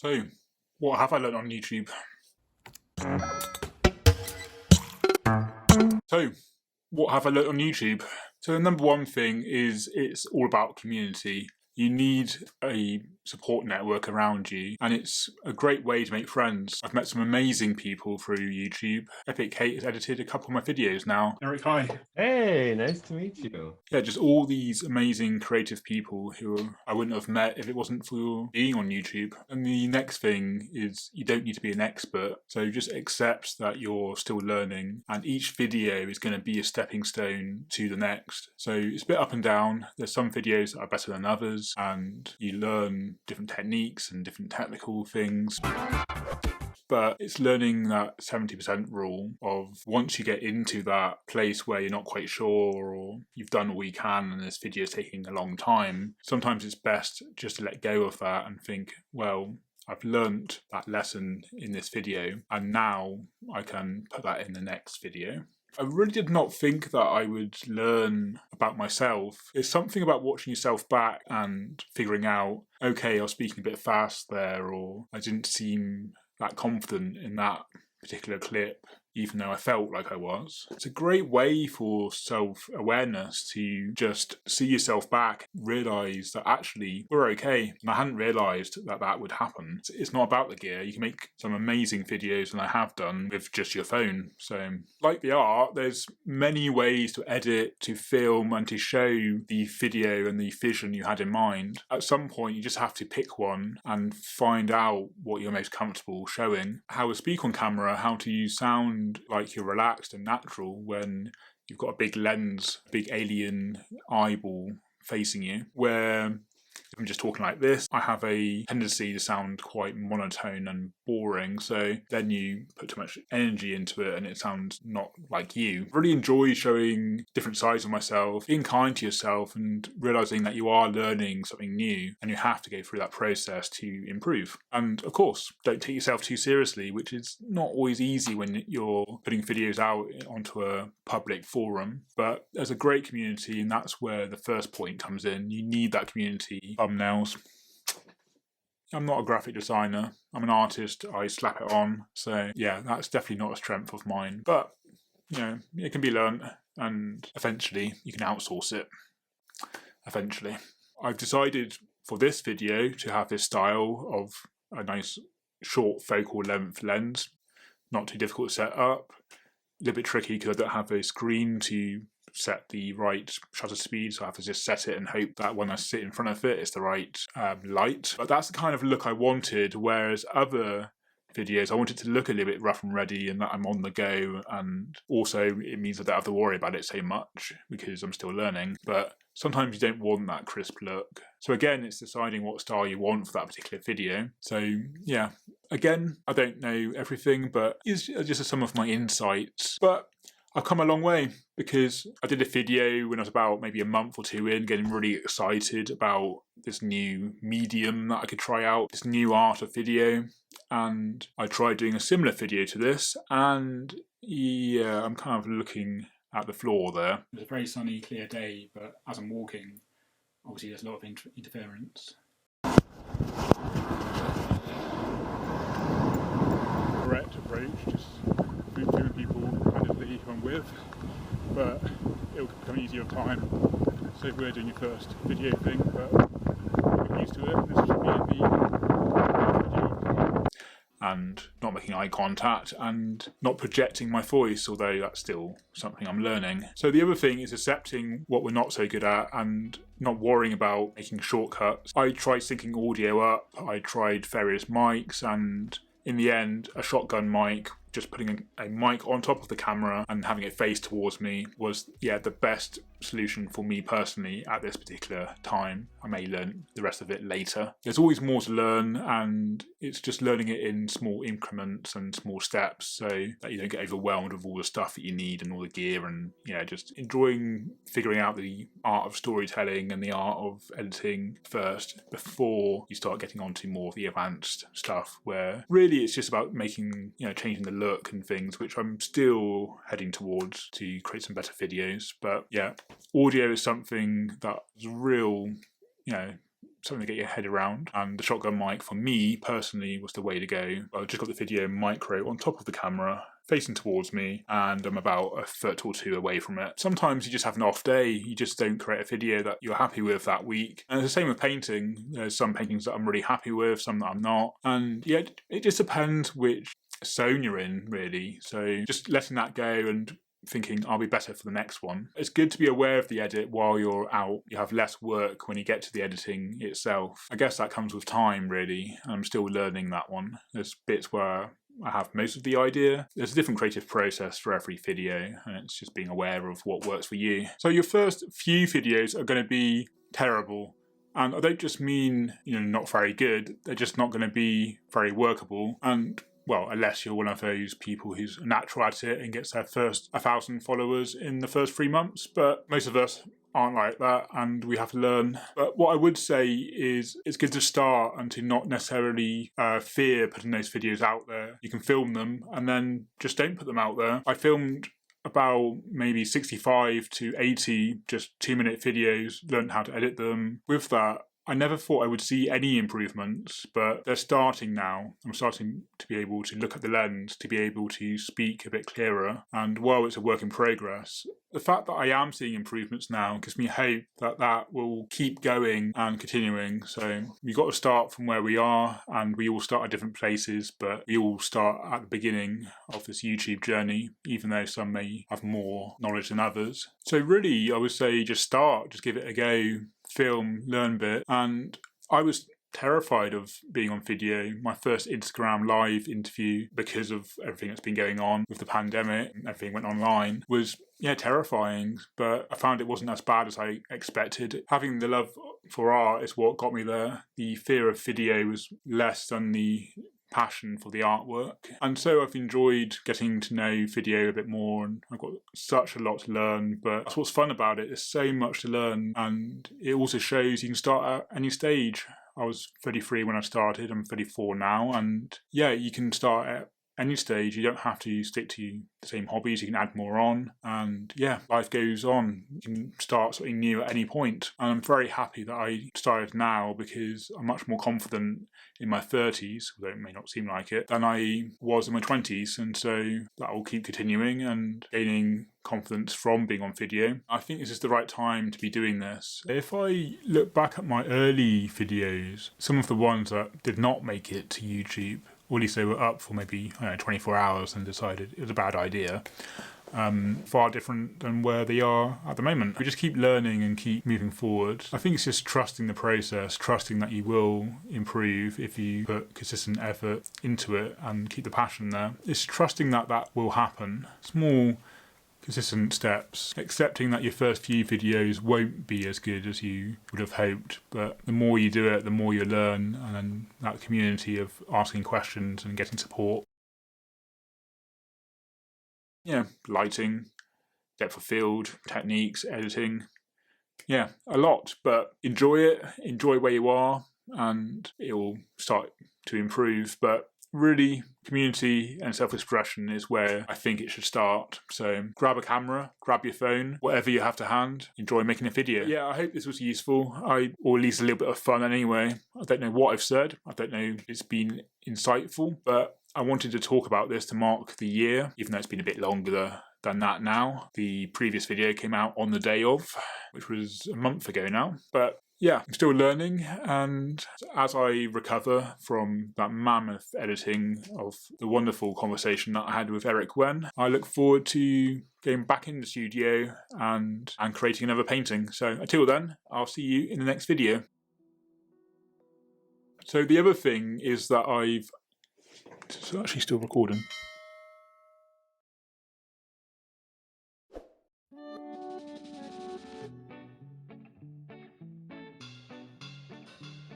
So, what have I learned on YouTube? So the number one thing is it's all about community. You need a support network around you, and it's a great way to make friends. I've met some amazing people through YouTube. Epic Kate has edited a couple of my videos now. Eric, hi. Hey, nice to meet you. Yeah, just all these amazing creative people who I wouldn't have met if it wasn't for being on YouTube. And the next thing is you don't need to be an expert, so just accept that you're still learning, and each video is going to be a stepping stone to the next. So it's a bit up and down. There's some videos that are better than others, and you learn different techniques and different technical things. But it's learning that 70% rule of once you get into that place where you're not quite sure, or you've done all you can and this video is taking a long time, sometimes it's best just to let go of that and think, well, I've learnt that lesson in this video and now I can put that in the next video. I really did not think that I would learn about myself. It's something about watching yourself back and figuring out, okay, I was speaking a bit fast there, or I didn't seem that confident in that particular clip, even though I felt like I was. It's a great way for self-awareness to just see yourself back, realise that actually we're okay. And I hadn't realised that that would happen. It's not about the gear. You can make some amazing videos, and I have done, with just your phone. So like the art, there's many ways to edit, to film, and to show the video and the vision you had in mind. At some point, you just have to pick one and find out what you're most comfortable showing. How to speak on camera, how to use sound like you're relaxed and natural when you've got a big lens, big alien eyeball facing you, where if I'm just talking like this, I have a tendency to sound quite monotone and boring, so then you put too much energy into it and it sounds not like you. I really enjoy showing different sides of myself, being kind to yourself and realising that you are learning something new and you have to go through that process to improve. And of course, don't take yourself too seriously, which is not always easy when you're putting videos out onto a public forum, but there's a great community, and that's where the first point comes in. You need that community. Thumbnails. I'm not a graphic designer, I'm an artist, I slap it on, so yeah, that's definitely not a strength of mine, but you know, it can be learnt, and eventually you can outsource it. Eventually. I've decided for this video to have this style of a nice short focal length lens, not too difficult to set up, a little bit tricky because I don't have a screen to set the right shutter speed, so I have to just set it and hope that when I sit in front of it, it's the right light. But that's the kind of look I wanted, whereas other videos, I want it to look a little bit rough and ready and that I'm on the go, and also it means I don't have to worry about it so much because I'm still learning. But sometimes you don't want that crisp look. So again, it's deciding what style you want for that particular video. So yeah, again, I don't know everything, but it's just some of my insights. But I've come a long way because I did a video when I was about maybe a month or two in, getting really excited about this new medium that I could try out, this new art of video. And I tried doing a similar video to this, and yeah, I'm kind of looking at the floor there. It's a very sunny, clear day, but as I'm walking, obviously there's a lot of interference. Correct approach, just few people candidly who I'm with, but it'll become easier with time. So we're doing your first video thing, but get used to it. This should be the video. And not making eye contact and not projecting my voice, although that's still something I'm learning. So the other thing is accepting what we're not so good at and not worrying about making shortcuts. I tried syncing audio up, I tried various mics, and in the end, a shotgun mic, just putting a mic on top of the camera and having it face towards me was, yeah, the best solution for me personally at this particular time. I may learn the rest of it later. There's always more to learn, and it's just learning it in small increments and small steps so that you don't get overwhelmed with all the stuff that you need and all the gear, and yeah, just enjoying figuring out the art of storytelling and the art of editing first before you start getting onto more of the advanced stuff, where really it's just about making, you know, changing the look and things, which I'm still heading towards to create some better videos. But yeah, audio is something that is a real, you know, something to get your head around. And the shotgun mic, for me personally, was the way to go. I just got the video micro on top of the camera, facing towards me, and I'm about a foot or two away from it. Sometimes you just have an off day, you just don't create a video that you're happy with that week. And it's the same with painting. There's some paintings that I'm really happy with, some that I'm not. And yeah, it just depends which zone you're in, really. So just letting that go and thinking I'll be better for the next one. It's good to be aware of the edit while you're out. You have less work when you get to the editing itself. I guess that comes with time, really. I'm still learning that one. There's bits where I have most of the idea. There's a different creative process for every video, and it's just being aware of what works for you. So your first few videos are going to be terrible. And I don't just mean, not very good. They're just not going to be very workable. And well, unless you're one of those people who's natural at it and gets their first 1,000 followers in the first 3 months. But most of us aren't like that, and we have to learn. But what I would say is it's good to start and to not necessarily fear putting those videos out there. You can film them and then just don't put them out there. I filmed about maybe 65 to 80 just 2-minute videos, learned how to edit them. With that, I never thought I would see any improvements, but they're starting now. I'm starting to be able to look at the lens, to be able to speak a bit clearer. And while it's a work in progress, the fact that I am seeing improvements now gives me hope that that will keep going and continuing. So we've got to start from where we are, and we all start at different places, but we all start at the beginning of this YouTube journey, even though some may have more knowledge than others. So really, I would say just start, just give it a go. Film, learn a bit. And I was terrified of being on video. My first Instagram live interview, because of everything that's been going on with the pandemic, everything went online, was terrifying, but I found it wasn't as bad as I expected. Having the love for art is what got me there. The fear of video was less than the passion for the artwork, and so I've enjoyed getting to know video a bit more, and I've got such a lot to learn. But that's what's fun about it. There's so much to learn, and it also shows you can start at any stage. I was 33 when I started. I'm 34 now, and you can start at any stage. You don't have to stick to the same hobbies. You can add more on, and life goes on. You can start something new at any point. And I'm very happy that I started now, because I'm much more confident in my 30s, although it may not seem like it, than I was in my 20s. And so that will keep continuing and gaining confidence from being on video. I think this is the right time to be doing this. If I look back at my early videos, some of the ones that did not make it to YouTube, or at least they were up for maybe 24 hours and decided it was a bad idea, far different than where they are at the moment. We just keep learning and keep moving forward. I think it's just trusting the process, trusting that you will improve if you put consistent effort into it and keep the passion there. It's trusting that that will happen. Small, consistent steps, accepting that your first few videos won't be as good as you would have hoped, but the more you do it, the more you learn, and then that community of asking questions and getting support. Lighting, depth of field, techniques, editing. A lot, but enjoy it, enjoy where you are, and it will start to improve. But really, community and self-expression is where I think it should start. So grab a camera, grab your phone, whatever you have to hand, enjoy making a video. I hope this was useful, or at least a little bit of fun anyway. I don't know what I've said. I don't know if it's been insightful, but I wanted to talk about this to mark the year, even though it's been a bit longer than that now. The previous video came out on the day of, which was a month ago now. But I'm still learning, and as I recover from that mammoth editing of the wonderful conversation that I had with Eric Wen, I look forward to getting back in the studio and creating another painting. So until then, I'll see you in the next video. So the other thing is that it's actually still recording.